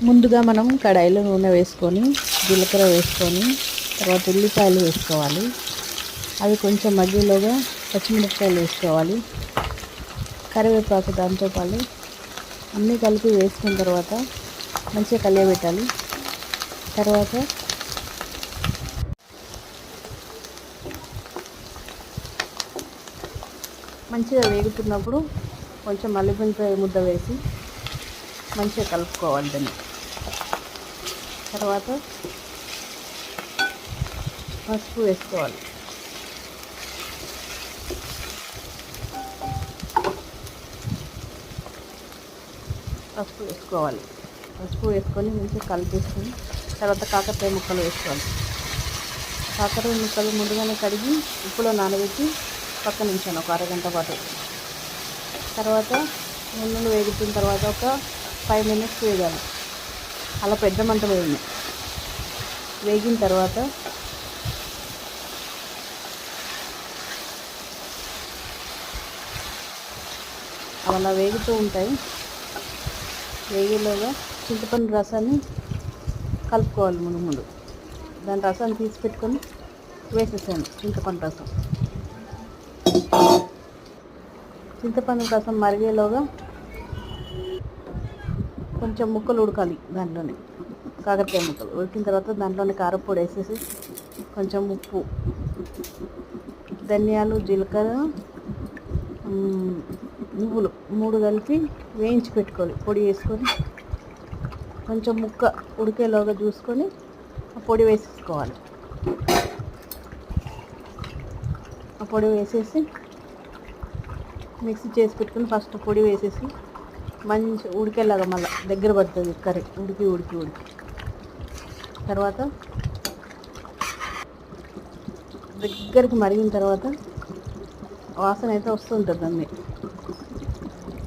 ముందుగా మనం కడాయిలో నూనె వేసుకొని జీలకర్ర వేసుకొని తర్వాత ఉల్లిపాయలు వేసుకోవాలి. అవి కొంచెం మగ్గిలోగా పచ్చిమిరపకాయలు వేసుకోవాలి. కరివేపాకు దాంతోపాటు అన్నీ కలిపి వేసుకున్న తర్వాత మంచిగా కలియబెట్టాలి. తర్వాత మంచిగా వేగుతున్నప్పుడు కొంచెం మల్లిపాయ ముద్ద వేసి మంచిగా కలుపుకోవాలి దాన్ని. తర్వాత పసుపు వేసుకోవాలి. పసుపు వేసుకొని మంచిగా కలిపేసుకొని తర్వాత కాకరకాయ ముక్కలు వేసుకోవాలి. కాకరకాయ ముక్కలు ముందుగానే కడిగి ఉప్పులో నానబెట్టి పక్కన ఉంచాను ఒక అరగంట పాటు. తర్వాత నూనెలు వేగుతున్న తర్వాత ఒక 5 minutes వేగాలి. అలా పెద్ద మంట వేగిన తర్వాత అలా వేగుతూ ఉంటాయి. వేగేలోగా చింతపండు రసాన్ని కలుపుకోవాలి. ముందు దాని రసాన్ని తీసి పెట్టుకొని వేసేసాను. చింతపండు రసం మరిగేలోగా కొంచెం ముక్కలు ఉడకాలి. దాంట్లోనే కాకరకాయ ముక్కలు ఉడికిన తర్వాత దాంట్లోనే కారపొడి వేసేసి కొంచెం ఉప్పు, ధనియాలు, జీలకర్ర, నువ్వులు 3 కలిపి వేయించి పెట్టుకోవాలి. పొడి వేసుకొని కొంచెం ముక్క ఉడికేలోగా చూసుకొని ఆ పొడి వేసేసుకోవాలి. ఆ పొడి వేసేసి మిక్సీ చేసి పెట్టుకుని ఫస్ట్ పొడి వేసేసి మంచి ఉడికేలాగా మళ్ళీ దగ్గర పడుతుంది కర్రీ. ఉడికి తర్వాత దగ్గరికి మరిగిన తర్వాత వాసన అయితే వస్తుంటుంది అన్నీ.